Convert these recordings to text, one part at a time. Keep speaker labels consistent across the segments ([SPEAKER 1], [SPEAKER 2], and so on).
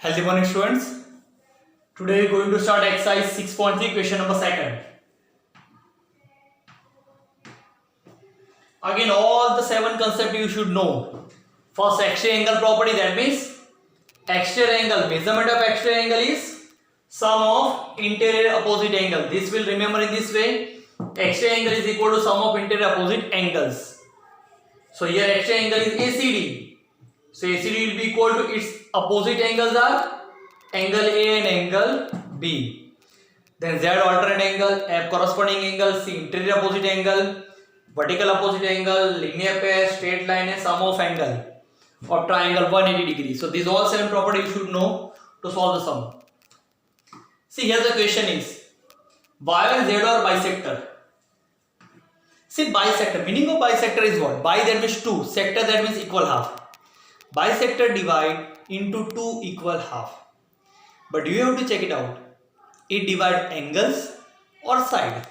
[SPEAKER 1] Healthy morning, students. Today we are going to start exercise 6.3, question number 2. Again, all the 7 concepts you should know. First, exterior angle property, that means exterior angle, measurement of exterior angle is sum of interior opposite angle. This will remember in this way. Exterior angle is equal to sum of interior opposite angles. So here exterior angle is ACD. So ACD will be equal to its opposite angles are angle A and angle B. Then Z alternate angle, F corresponding angle, C interior opposite angle, vertical opposite angle, linear pair, straight line and sum of angle of triangle 180 degrees. So these all 7 properties you should know to solve the sum. See, here the question is, Y and Z are bisector. See, bisector, meaning of bisector is what? Bi, that means 2, sector, that means equal half. Bisector divide into 2 equal half. But you have to check it out. It divides angles or side.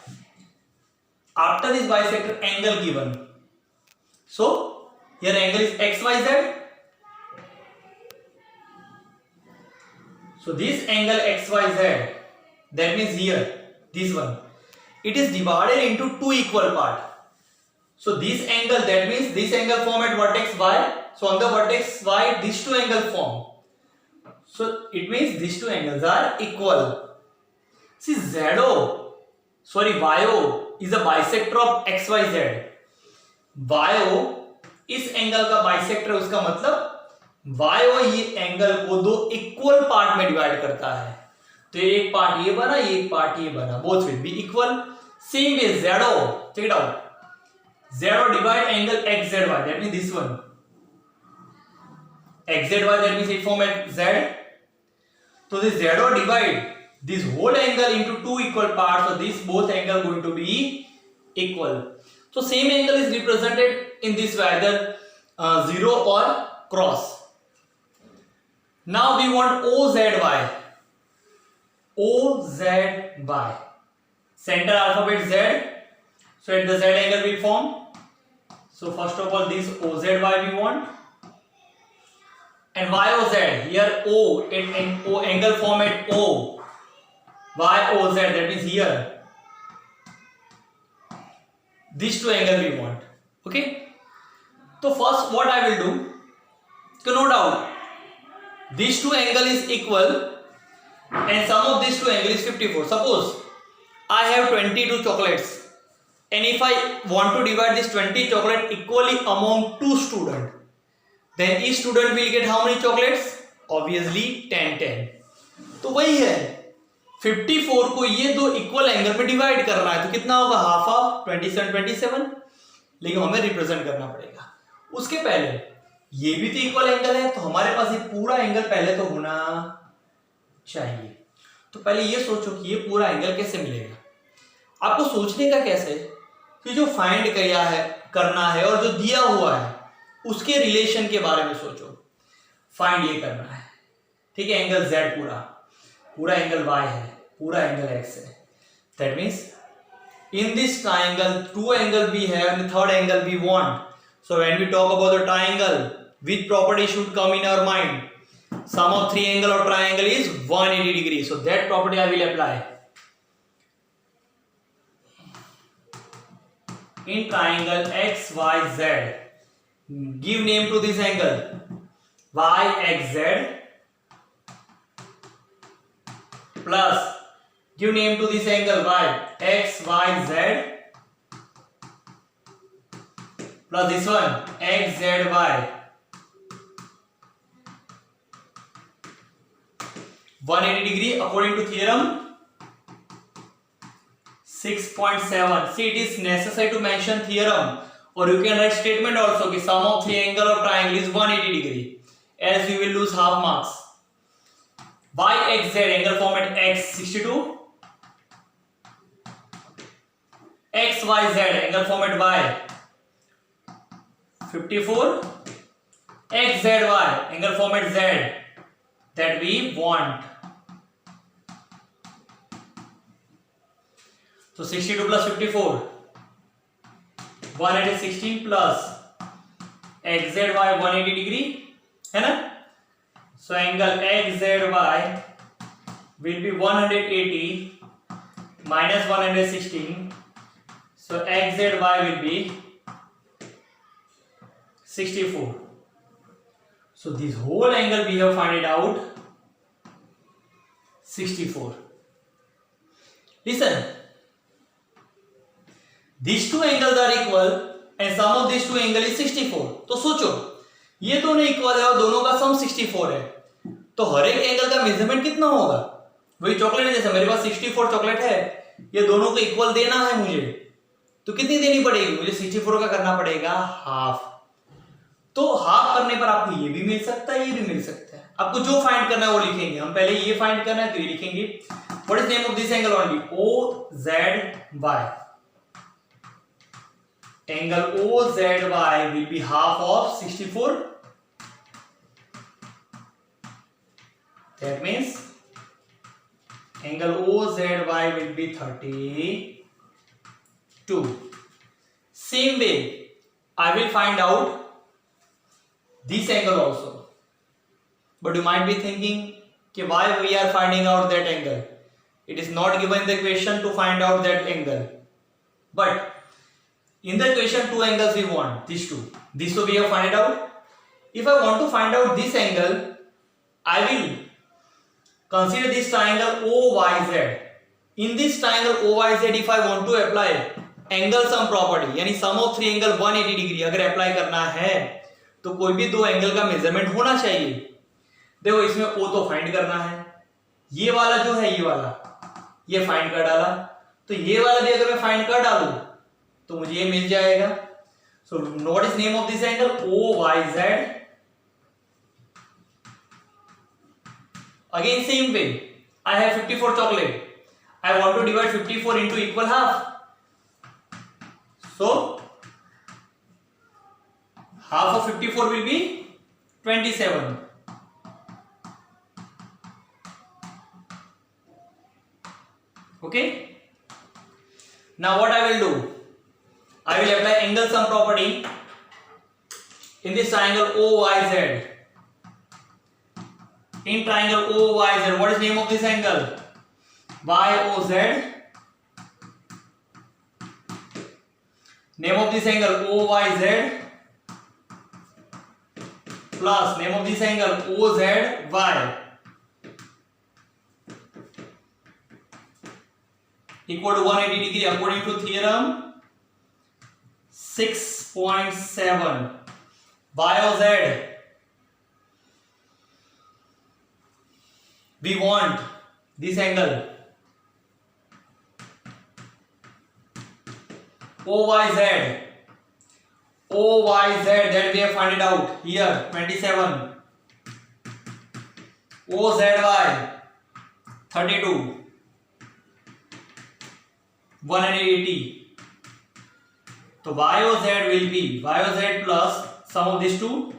[SPEAKER 1] After this bisector, angle given. So here angle is XYZ. So this angle XYZ, that means here, this one, it is divided into 2 equal parts. So this angle, that means this angle form at vertex Y. So on the vertex Y, these 2 angles form. So it means these 2 angles are equal. See, YO is a bisector of XYZ. YO इस angle का bisector, उसका मतलब YO ये angle को 2 equal part में divide करता है. तो एक पार्ट ये बना, एक पार्ट ये बना. Both will be equal. Same way ZO, check it out. ZO divide angle XZY, that means this one. XZY, that means it form at Z. So this ZO divide this whole angle into 2 equal parts. So these both angle going to be equal. So same angle is represented in this way, either 0 or cross. Now we want OZY. OZY. Center alphabet Z. So at the Z angle will form. So first of all, this OZY we want. And YOZ, here O, O angle form at O. YOZ, that means here. These 2 angle we want. Okay. So first what I will do, so no doubt, these 2 angle is equal and sum of these 2 angle is 54. Suppose I have 22 chocolates and if I want to divide this 20 chocolate equally among 2 students, then each student will get how many chocolates? Obviously 10. तो वही है, 54 को ये 2 equal angle में divide करना है, तो कितना होगा? Half of 27. लेकिन हमें रिप्रेजेंट करना पड़ेगा. उसके पहले ये भी तो इक्वल एंगल है, तो हमारे पास ये पूरा एंगल पहले तो होना चाहिए. तो पहले ये सोचो कि ये पूरा एंगल कैसे मिलेगा. आपको सोचने का कैसे कि जो फाइंड करना है और जो दिया हुआ है उसके रिलेशन के बारे में सोचो. फाइंड ये करना है, ठीक है. एंगल Z पूरा एंगल Y है, पूरा एंगल X है. That means in this triangle 2 angle we have and third angle we want. So when we talk about the triangle, which property should come in our mind? Sum of 3 angle of triangle is 180 degrees. So that property I will apply. In triangle XYZ, give name to this angle. YXZ plus give name to this angle YXYZ plus this one XZY. 180 degree according to theorem 6.7. See, it is necessary to mention theorem, or you can write statement also कि sum of 3 angle of triangle is 180 degree, else you will lose half marks. YXZ angle form at X 62, XYZ angle form at Y 54, XZY angle form at Z that we want. So 62 plus 54, 116 plus XZY 180 degree है ना. So angle XZY will be 180 minus 116. So XZY will be 64. So this whole angle we have find it out 64. Listen, these two angles are equal and sum of these two angle is 64. तो सोचो ये दोनों equal है और दोनों का सम 64 है, तो हर एक एंगल का मेजरमेंट कितना होगा? वही चॉकलेट है, जैसे मेरे पास 64 चॉकलेट है, ये दोनों को इक्वल देना है मुझे, तो कितनी देनी पड़ेगी? मुझे 64 का करना पड़ेगा हाफ। तो हाफ करने पर आपको ये भी मिल सकता है, ये भी मिल सकता है। आपको जो फाइंड करना है वो लिखेंगे। हम पहले ये फाइंड करना है तो ये लिखेंगे। What is name of this angle only? OZY. Angle OZY will be half of 64. That means angle OZY will be 32. Same way, I will find out this angle also. But you might be thinking, why we are finding out that angle? It is not given in the equation to find out that angle. But in the equation, two angles we want, these two. These two we have find it out. If I want to find out this angle, I will consider this triangle OYZ. In this triangle OYZ, if I want to apply angle sum property, यानी sum of three angle 180 degree अगर apply करना है तो कोई भी दो angle का measurement होना चाहिए। देखो इसमें O तो फाइंड करना है, ये वाला जो है ये वाला ये फाइंड कर डाला, तो ये वाला भी अगर मैं फाइंड कर डालूं तो मुझे ये मिल जाएगा। So what is name of this angle? OYZ. Again same way, I have 54 chocolate. I want to divide 54 into equal half. So half of 54 will be 27. Okay. Now what I will do? I will apply angle sum property in this triangle OYZ. In triangle OYZ, what is name of this angle? YOZ. Name of this angle OYZ plus name of this angle OZY equal to 180 degree according to theorem 6.7. YOZ, we want this angle OYZ that we have found it out here 27, OZY 32, 180. So YOZ will be YOZ plus sum of these two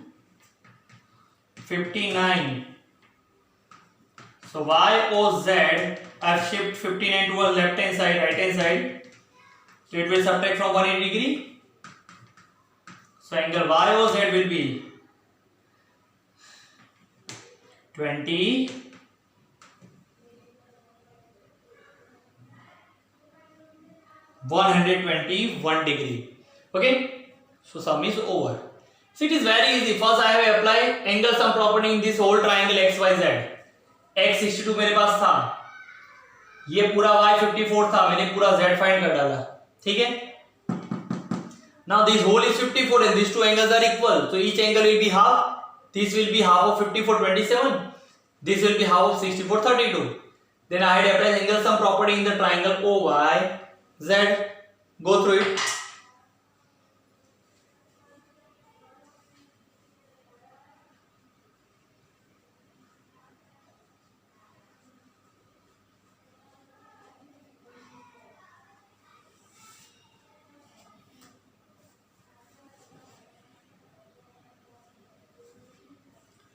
[SPEAKER 1] 59. So YOZ, I have shift 59 towards left hand side, right hand side. So it will subtract from 180 degree. So angle YOZ will be 121 degree. Okay, so sum is over. So it is very easy. First I have applied angle sum property in this whole triangle XYZ. X 62 मेरे पास था, ये पूरा Y 54 था, मैंने पूरा Z find कर डाला। ठीक है, now this whole is 54 and these two angles are equal, so each angle will be half. This will be half of 54 27, this will be half of 64 32. Then I had applied angle sum property in the triangle OYZ. Go through it.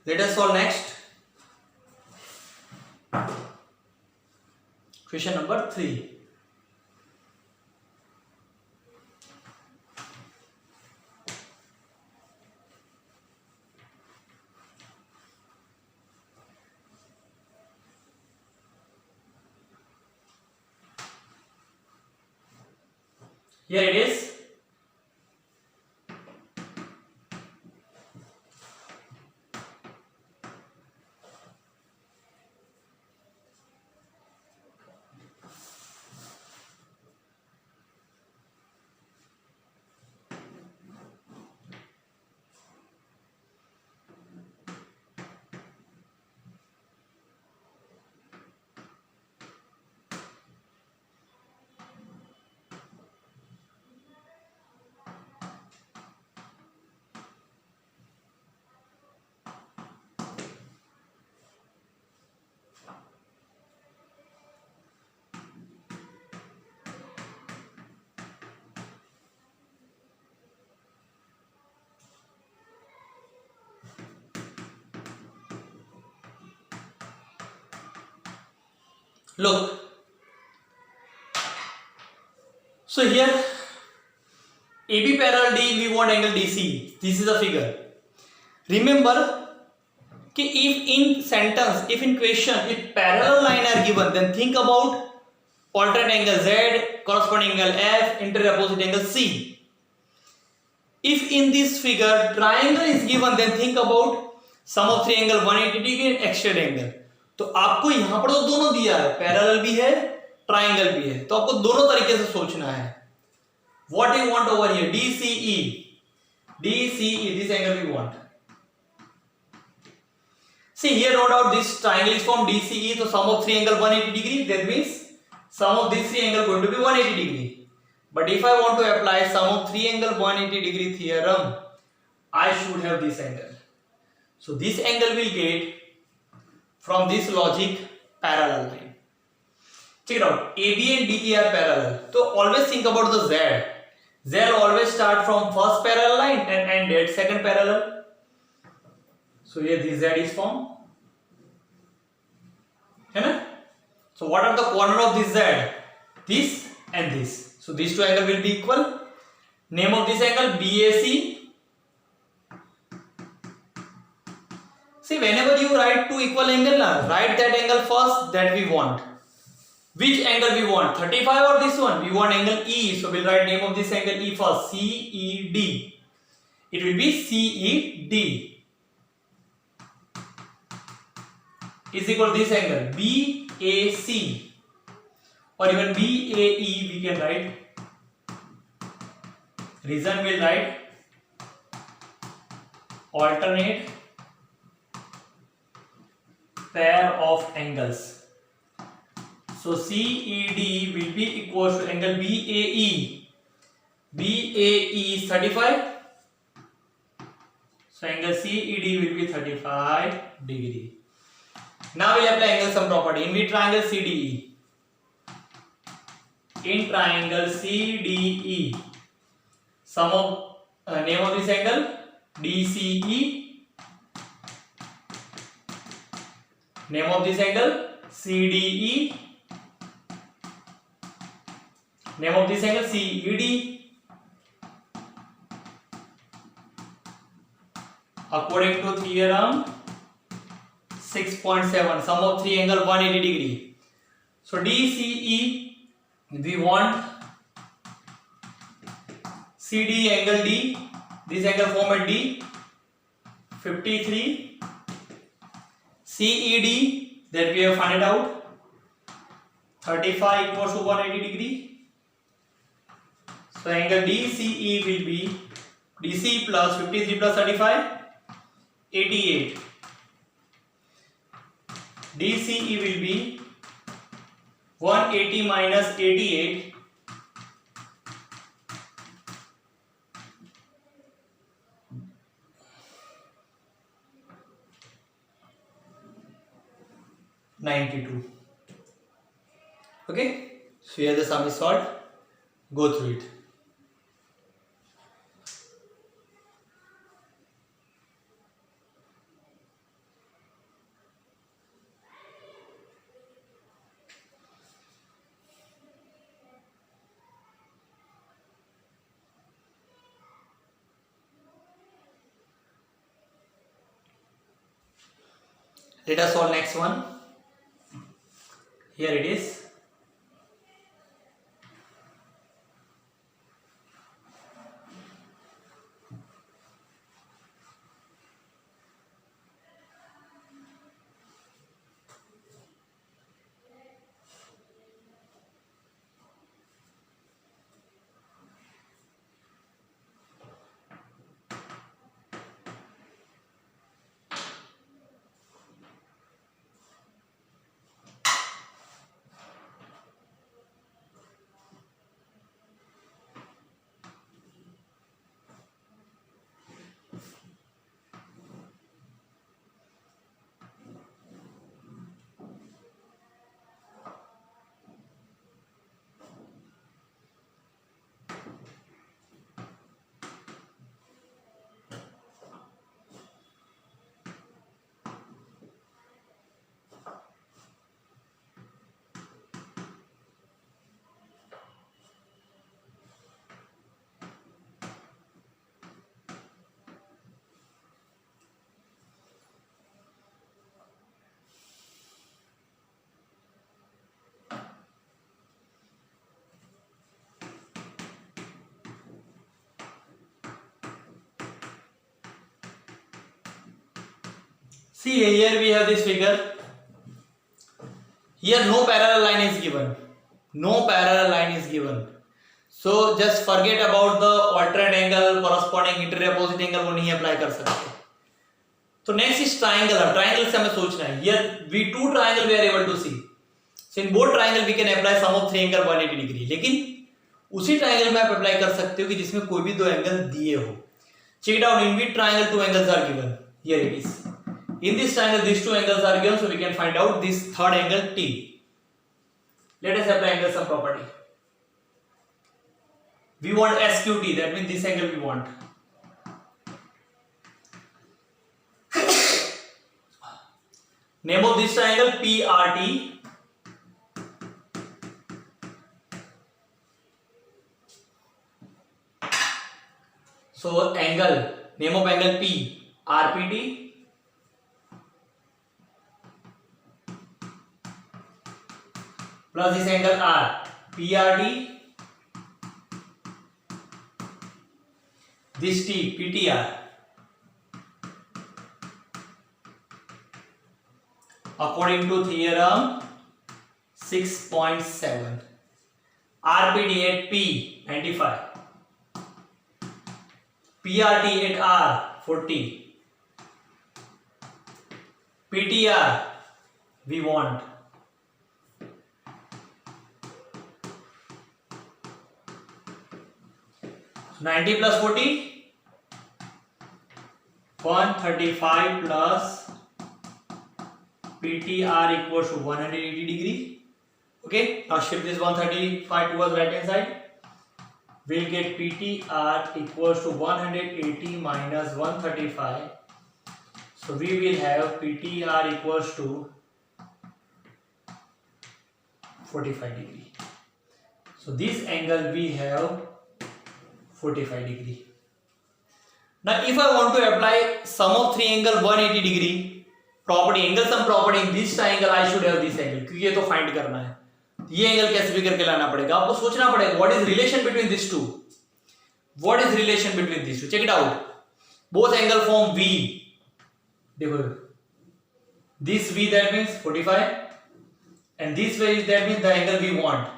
[SPEAKER 1] Let us solve next. Question number 3. Here it is. Look. So here AB parallel D, we want angle DC. This is a figure. Remember if in sentence, if in question, if parallel line are given, then think about alternate angle Z, corresponding angle F, inter-opposite angle C. If in this figure triangle is given, then think about sum of three angle 180 degree and extended angle. तो आपको यहाँ पर तो दोनों दिया है, parallel भी है, ट्राइंगल भी है, तो आपको दोनों तरीके से सोचना है. What you want over here? DCE, this angle we want. See here, no doubt this triangle is from DCE, so sum of three angle 180 degree. That means sum of these three angle going to be 180 degree. But if I want to apply sum of three angle 180 degree theorem, I should have this angle. So this angle will get from this logic parallel line. Check it out. AB and DE are parallel. So always think about the Z. Z always start from first parallel line and end at second parallel. So here this Z is formed. So what are the corner of this Z? This and this. So these two angles will be equal. Name of this angle BAC. See, whenever you write two equal angle, write that angle first that we want. Which angle we want? 35 or this one? We want angle E. So we'll write name of this angle E first. CED. It will be CED. Is equal to this angle BAC. Or even BAE we can write. Reason we'll write alternate pair of angles. So CED will be equal to angle BAE. BAE is 35. So angle CED will be 35 degree. Now we'll apply angle sum property in triangle CDE. In triangle CDE, sum of name of this angle DCE. Name of this angle CDE. Name of this angle CED. According to theorem 6.7, sum of three angle 180 degree. So DCE we want CD angle D. This angle form at D 53. CED that we have found it out 35 equals to 180 degree. So angle DCE will be DC plus 53 plus 35 88. DCE will be 180 minus 88 92. Okay, so here the sum is solved. Go through it. Let us solve next one. Here it is. See here we have this figure. Here no parallel line is given. No parallel line is given. So just forget about the alternate angle, corresponding interior opposite angle वो नहीं apply कर सकते. तो next is triangle. अब triangle से हमें सोचना है. Here we two triangle we are able to see. So in both triangle we can apply sum of three angle 180 degree. लेकिन उसी triangle में आप apply कर सकते हो कि जिसमें कोई भी दो एंगल दिए हो. Check it out. In which triangle two angles are given? Here it is. In this triangle these two angles are given, so we can find out this third angle T. Let us apply angle sum property. We want SQT, that means this angle we want. Name of this triangle PRT. So angle, name of angle P, RPT. Plus this angle R, PRD. This T, PTR. According to theorem 6.7, RPD at P 95, PRT at R 40, PTR we want 90 plus 40, 135 plus PTR equals to 180 degree. Okay, now shift this 135 towards right hand side. We'll get PTR equals to 180 minus 135. So we will have PTR equals to 45 degree. So this angle we have 45 degree. Now if I want to apply sum of three angle 180 degree property, angle sum property in this triangle, I should have this angle, क्योंकि ये तो find करना है. ये angle कैसे भी करके लाना पड़ेगा, आपको सोचना पड़ेगा what is relation between these two. What is relation between these two? Check it out. Both angle form V. देखो this V, that means 45, and this way that means the angle we want.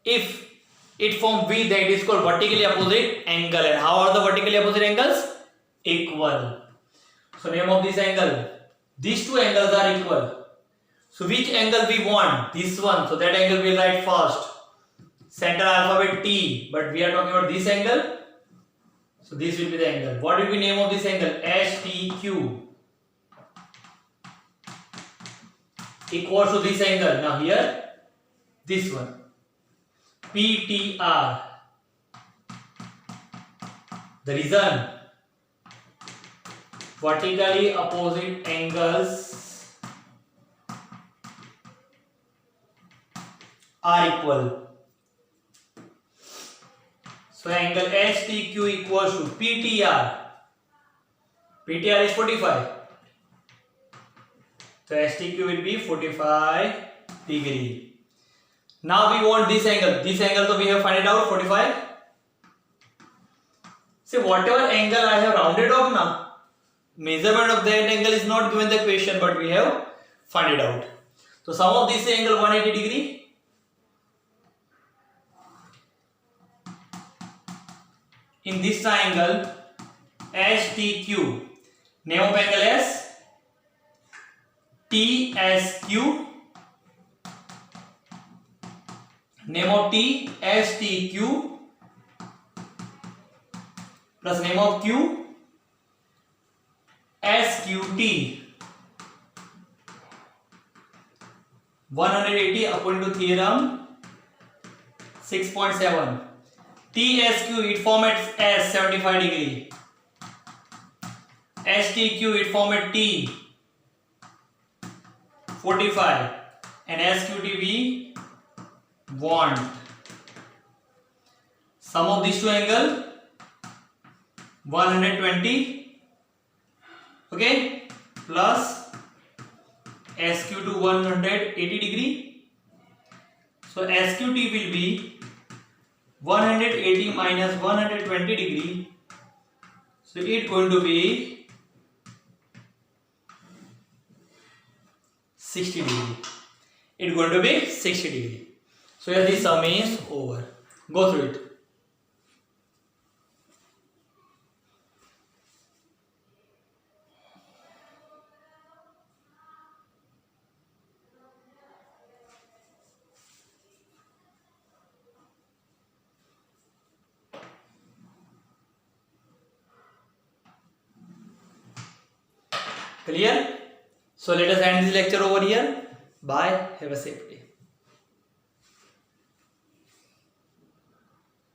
[SPEAKER 1] If it form V, that is called vertically opposite angle. And how are the vertically opposite angles? Equal. So name of this angle, these two angles are equal. So which angle we want? This one. So that angle we'll write first. Center alphabet T, but we are talking about this angle. So this will be the angle. What will be name of this angle? STQ equals to this angle. Now here, this one. PTR. The reason vertically opposite angles are equal. So angle STQ equals to PTR. PTR is 45. So STQ will be 45 degree. Now we want this angle. This angle, so we have find it out 45. See, whatever angle I have rounded off now, measurement of that angle is not given the question, but we have find it out. So sum of this angle 180 degree. In this triangle STQ, name of angle S, TSQ. Name of T, STQ, plus name of Q, SQT. 180 according to theorem 6.7. TSQ, it forms S 75 degree. STQ, it forms T 45, and SQT we want. Sum of these two angle 120, okay, plus SQ to 180 degree. So SQT will be 180 minus 120 degree. So it going to be 60 degree. It's going to be 60 degree. So here the sum is over. Go through it. Clear? So let us end this lecture over here. Bye. Have a safe day.